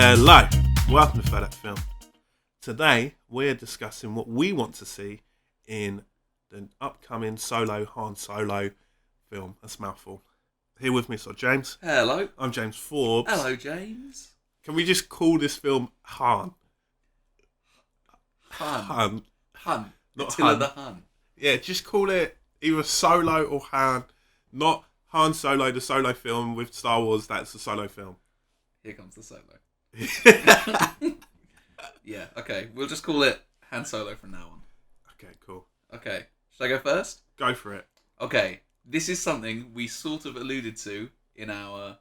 Hello, welcome to FedEx Film. Today we're discussing what we want to see in the upcoming Han Solo film. That's a mouthful. Here with me is James. Hello. I'm James Forbes. Hello, James. Can we just call this film Han? Hun. Not Attila Hun. the Hun. Yeah, just call it either Solo or Han. Not Han Solo, the Solo film with Star Wars. That's the Solo film. Here comes the Solo. Yeah, okay. We'll just call it Han Solo from now on. Okay, cool. Okay. Should I go first? Go for it. Okay. This is something we sort of alluded to in our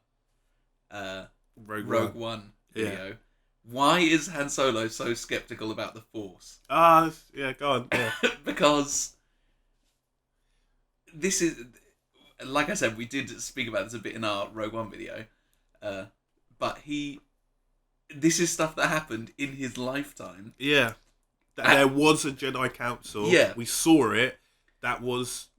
Rogue One video. Yeah. Why is Han Solo so skeptical about the Force? Yeah, go on. Yeah. Because this is, like I said, we did speak about this a bit in our Rogue One video, but this is stuff that happened in his lifetime. Yeah. There was a Jedi Council. Yeah. We saw it. That was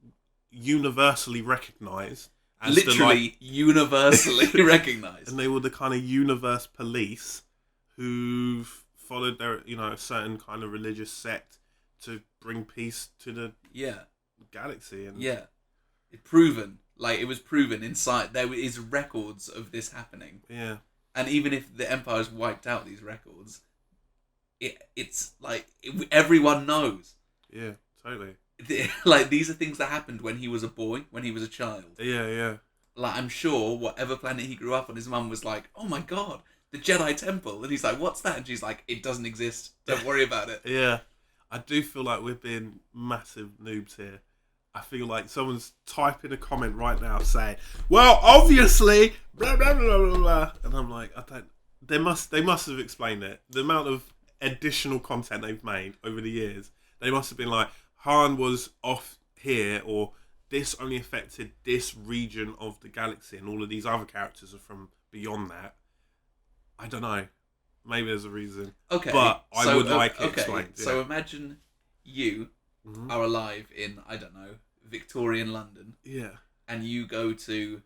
universally recognised. Literally universally recognised. And they were the kind of universe police who followed their, a certain kind of religious sect to bring peace to the galaxy. And yeah. Proven. Like, it was proven inside. There is records of this happening. Yeah. And even if the Empire's wiped out these records, it's like everyone knows. Yeah, totally. Like, these are things that happened when he was a boy, when he was a child. Yeah. Like, I'm sure whatever planet he grew up on, his mum was like, "Oh my god, the Jedi Temple," and he's like, "What's that?" And she's like, "It doesn't exist. Don't worry about it." Yeah. I do feel like we're being massive noobs here. I feel like someone's typing a comment right now saying, "Well, obviously, blah blah blah blah blah," and I'm like, They must have explained it. The amount of additional content they've made over the years, they must have been like, Han was off here, or this only affected this region of the galaxy, and all of these other characters are from beyond that. I don't know. Maybe there's a reason. Okay, but I would like it okay. explained. Yeah. So imagine you Mhm. are alive in, I don't know, Victorian London, Yeah. and you go to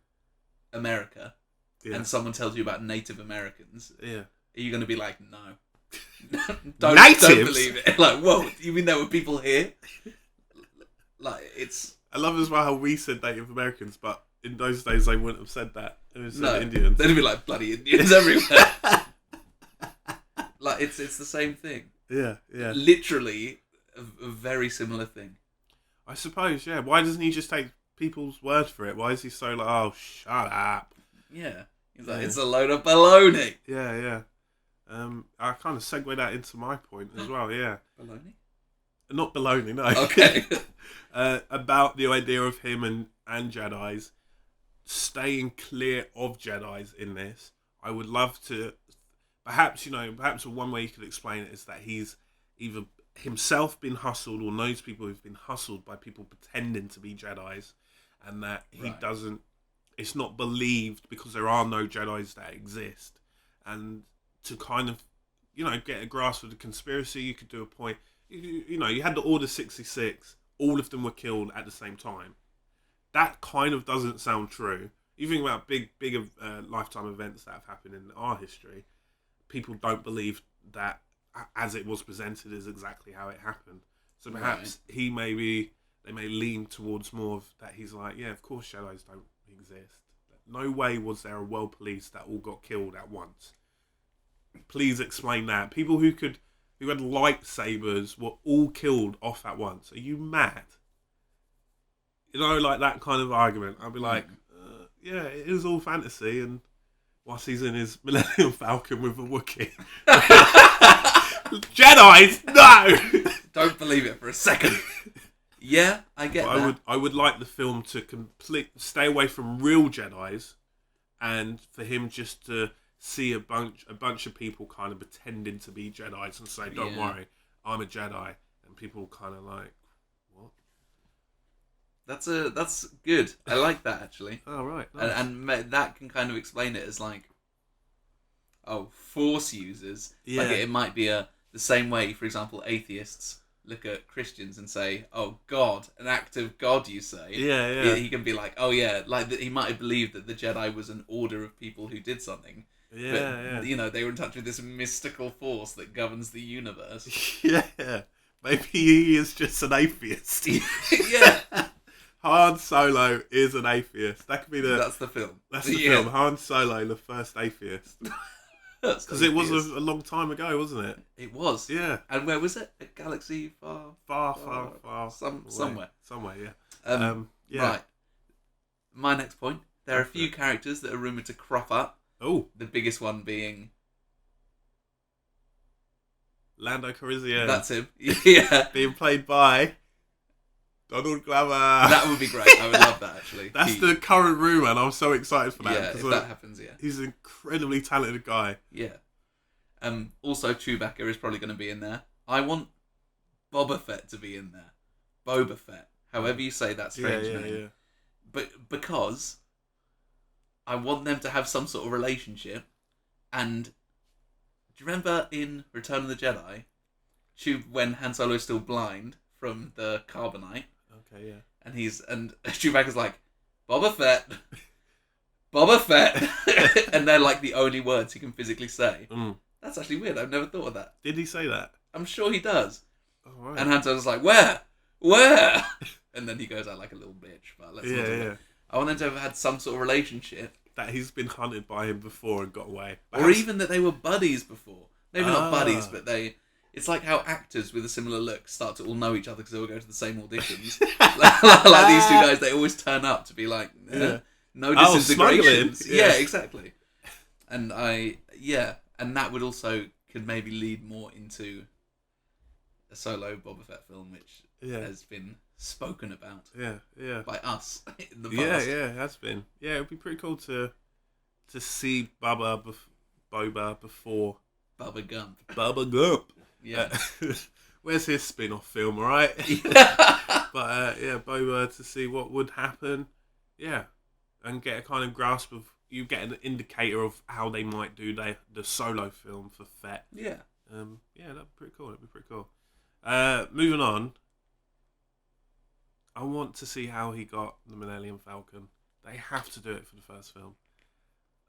America, Yeah. and someone tells you about Native Americans. Yeah. Are you going to be like, no? Natives? Don't believe it. Like, whoa, you mean there were people here? Like, it's... I love as well how we said Native Americans, but in those days they wouldn't have said that. It was No, Indians. they'd be like, bloody Indians everywhere. Like, it's the same thing. Yeah. Literally a very similar thing. I suppose, yeah. Why doesn't he just take people's word for it? Why is he so like, oh, shut up? Yeah. He's like, Yeah. it's a load of baloney. Yeah. I kind of segue that into my point as well, yeah. Baloney? Not baloney, no. Okay. About the idea of him and Jedis staying clear of Jedis in this. I would love to, perhaps one way you could explain it is that he's either himself been hustled or knows people who've been hustled by people pretending to be Jedis, and that he Right. doesn't, it's not believed because there are no Jedis that exist. And to kind of, get a grasp of the conspiracy, you could do a point, you had the Order 66, all of them were killed at the same time. That kind of doesn't sound true. You think about bigger lifetime events that have happened in our history, people don't believe that as it was presented is exactly how it happened. So perhaps they may lean towards more of that. He's like, yeah, of course Jedis don't exist. No way was there a world police that all got killed at once. Please explain that. People who had lightsabers were all killed off at once. Are you mad? Like that kind of argument. I'd be like, yeah, it is all fantasy, and whilst he's in his Millennium Falcon with a Wookiee. Jedis, no! Don't believe it for a second. Yeah, I get that. I would like the film to stay away from real Jedis, and for him just to see a bunch of people kind of pretending to be Jedis and say, "Don't worry, I'm a Jedi," and people kind of like, "What?" That's good. I like that, actually. Oh right, nice. And that can kind of explain it as like, Force users. Yeah. Like it might be the same way. For example, atheists look at Christians and say, "Oh, God, an act of God," you say. Yeah. He can be like, "Oh yeah," like he might have believed that the Jedi was an order of people who did something. Yeah. But, they were in touch with this mystical force that governs the universe. Yeah. Maybe he is just an atheist. Yeah. Han Solo is an atheist. That could be That's the film. That's the film. Han Solo, the first atheist. Because it was a long time ago, wasn't it? It was. Yeah. And where was it? A galaxy far Somewhere, yeah. Yeah. Right. My next point. There are a few characters that are rumoured to crop up. Oh. The biggest one being... Lando Calrissian. That's him. Yeah. Being played by... Donald Glover. That would be great. I would love that, actually. That's the current rumour, and I'm so excited for that. Yeah, if that happens, yeah. He's an incredibly talented guy. Yeah. Also, Chewbacca is probably going to be in there. I want Boba Fett to be in there. Boba Fett. However you say that strange name. Yeah. But because I want them to have some sort of relationship. And do you remember in Return of the Jedi, when Han Solo is still blind from the carbonite? Okay, yeah. And Chewbacca's like, Boba Fett. Boba Fett. And they're like the only words he can physically say. Mm. That's actually weird. I've never thought of that. Did he say that? I'm sure he does. Oh, right. And Han Solo's like, where? And then he goes out like a little bitch. But let's not do that. I want them to have had some sort of relationship. That he's been hunted by him before and got away. Or even that they were buddies before. Maybe not buddies, but it's like how actors with a similar look start to all know each other because they all go to the same auditions. like these two guys, they always turn up to be like, no disintegrations. Yeah, exactly. And and that would also could maybe lead more into a solo Boba Fett film, which has been spoken about. Yeah. By us in the past. Yeah, it has been. Yeah, it'd be pretty cool to see Boba before Bubba Gump. Bubba Gump. Yeah. Where's his spin-off film, right? But Boba, to see what would happen. Yeah. And get a kind of grasp of, you get an indicator of how they might do the solo film for Fett. Yeah. That'd be pretty cool. Moving on. I want to see how he got the Millennium Falcon. They have to do it for the first film.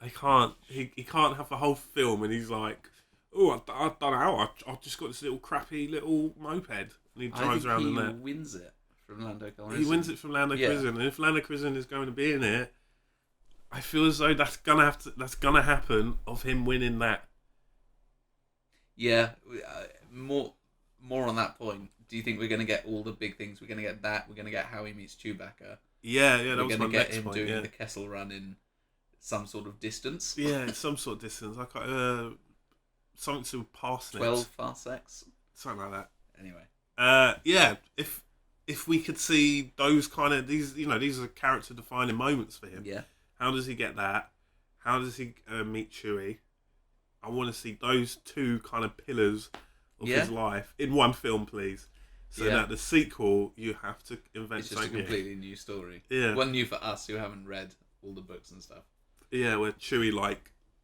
They can't. He can't have the whole film and he's like, "Oh, I don't know. I just got this little crappy little moped," and he drives around in that. He wins it from Lando Calrissian. He wins it from Lando Calrissian, and if Lando Calrissian is going to be in it, I feel as though that's gonna happen of him winning that. Yeah, more on that point. Do you think we're going to get all the big things? We're going to get that. We're going to get how he meets Chewbacca. Yeah. That we're was going my to get next him point, doing the Kessel Run in some sort of distance. Yeah, some sort of distance. Like something to parsnips. 12 parsecs. Something like that. Anyway. If we could see those kind of these are character defining moments for him. Yeah. How does he get that? How does he meet Chewie? I want to see those two kind of pillars of his life in one film, please. So that the sequel, you have to invent it's just something. a completely new story. Yeah. One new for us who haven't read all the books and stuff. Yeah, where Chewie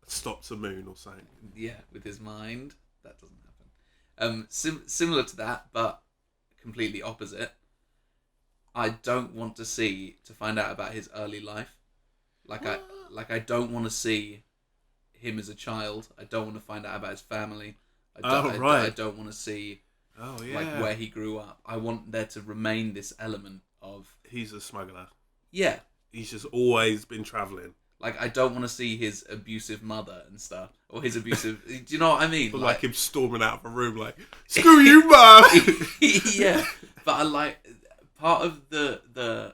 stops a moon or something. Yeah, with his mind. That doesn't happen. Similar to that, but completely opposite. I don't want to find out about his early life. I don't want to see him as a child. I don't want to find out about his family. I don't want to see where he grew up. I want there to remain this element of he's a smuggler. Yeah. He's just always been travelling. I don't want to see his abusive mother and stuff. Or his abusive... do you know what I mean? But like him storming out of a room like, screw you, Mum! Yeah. But I like... Part of the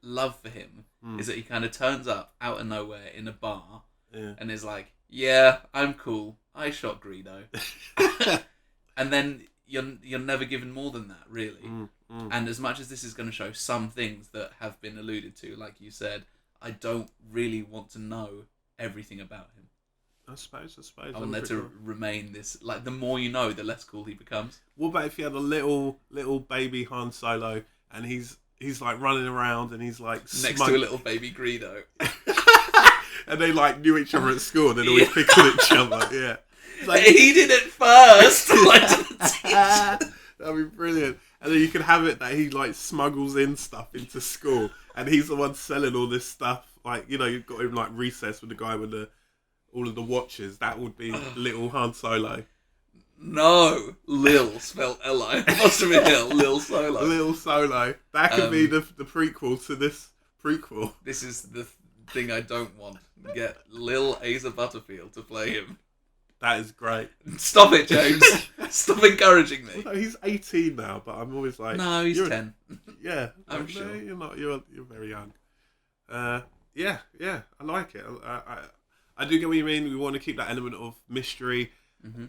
love for him is that he kind of turns up out of nowhere in a bar and is like, yeah, I'm cool. I shot Greedo. And then you're never given more than that, really. And as much as this is going to show some things that have been alluded to, like you said, I don't really want to know everything about him. I suppose. I want there to remain this... the more you know, the less cool he becomes. What about if you had a little baby Han Solo and he's running around and he's next to a little baby Greedo. And they knew each other at school and they'd always pick on each other. Yeah. He did it first. To the teacher. That'd be brilliant. And then you can have it that he like smuggles in stuff into school, and he's the one selling all this stuff. Like, you know, you've got him like recess with the guy with all of the watches. That would be little Han Solo. No, Lil spelled L-I. Must have been Lil Solo. Lil Solo. That could be the prequel to this prequel. This is the thing I don't want. Get Lil Asa Butterfield to play him. That is great. Stop it, James. Stop encouraging me. Well, no, he's 18 now, but I'm always like... No, he's 10. Yeah. I'm sure. No, you're not. You're very young. Yeah. I like it. I do get what you mean. We want to keep that element of mystery. Mm-hmm.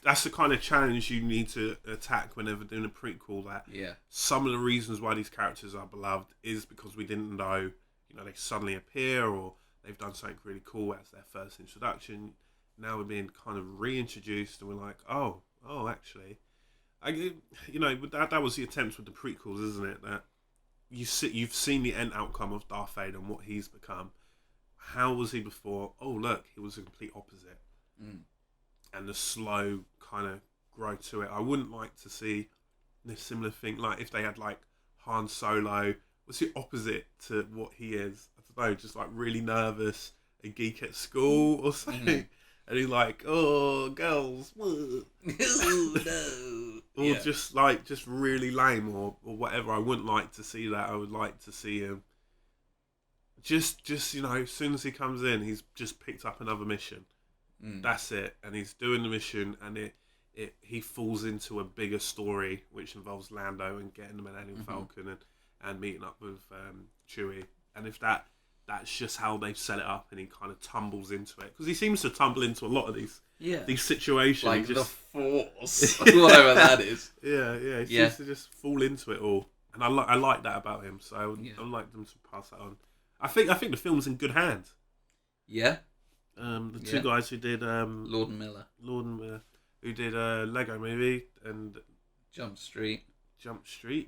That's the kind of challenge you need to attack whenever doing a prequel. That some of the reasons why these characters are beloved is because we didn't know, they suddenly appear or they've done something really cool as their first introduction. Now we're being kind of reintroduced, and we're like, oh, actually, that was the attempt with the prequels, isn't it? That you've seen the end outcome of Darth Vader and what he's become. How was he before? Oh, look, he was a complete opposite. And the slow kind of grow to it. I wouldn't like to see this similar thing, like if they had like Han Solo, what's the opposite to what he is? I don't know, just like really nervous, a geek at school or something. And he's like, oh, girls, what? Oh, no. Or just really lame or whatever. I wouldn't like to see that. I would like to see him just as soon as he comes in, he's just picked up another mission. That's it. And he's doing the mission, and he falls into a bigger story, which involves Lando and getting the Millennium Falcon and meeting up with Chewie. And if that's just how they've set it up, and he kind of tumbles into it. Because he seems to tumble into a lot of these situations. Like the Force, whatever that is. Yeah. He seems to just fall into it all. And I like that about him, so I'd like them to pass that on. I think the film's in good hands. Yeah. The two guys who did... Lord and Miller, who did Lego Movie and... Jump Street. And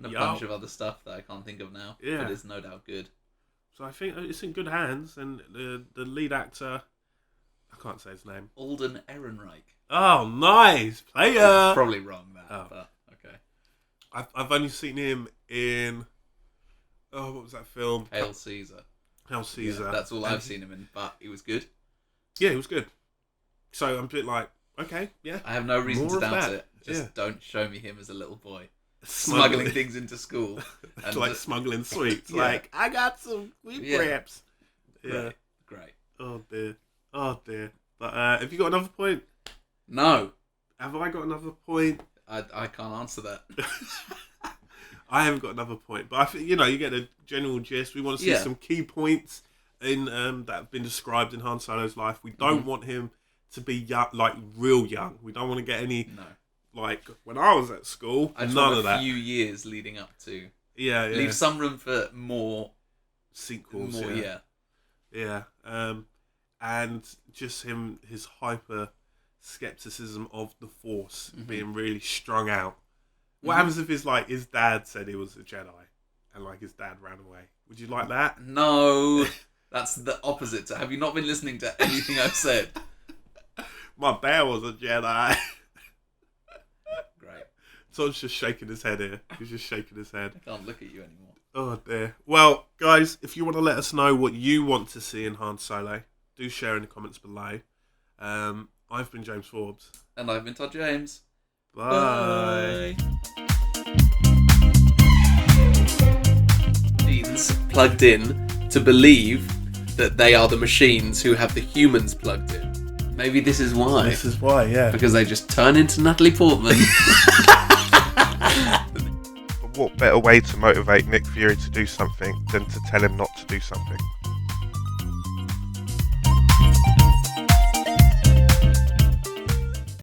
a bunch of other stuff that I can't think of now. Yeah. But it's no doubt good. So I think it's in good hands, and the lead actor, I can't say his name. Alden Ehrenreich. Oh, nice player. Probably wrong but okay. I've only seen him in what was that film? Hail Caesar. Yeah, that's all I've seen him in, but he was good. Yeah, he was good. So I'm a bit like, okay, yeah. I have no reason to doubt it. Just don't show me him as a little boy. Smuggling things into school. And like smuggling sweets. Like, I got some wheat wraps. Yeah. Great. Oh dear. But have you got another point? No. Have I got another point? I can't answer that. I haven't got another point. But I think, you get the general gist. We want to see some key points in that have been described in Han Solo's life. We don't want him to be young, like real young. We don't want to get any... No. Like, when I was at school, none of that. A few years leading up to... Yeah. Leave some room for more... Sequels, Yeah. And just his hyper skepticism of the Force being really strung out. What happens if his dad said he was a Jedi and, like, his dad ran away? Would you like that? No. That's the opposite. Have you not been listening to anything I've said? My dad was a Jedi. Great. Tom's just shaking his head here. He's just shaking his head. I can't look at you anymore. Oh, dear. Well, guys, if you want to let us know what you want to see in Han Solo, do share in the comments below. I've been James Forbes. And I've been Todd James. Bye. Machines plugged in to believe that they are the machines who have the humans plugged in. Maybe this is why. Yeah. Because they just turn into Natalie Portman. What better way to motivate Nick Fury to do something than to tell him not to do something?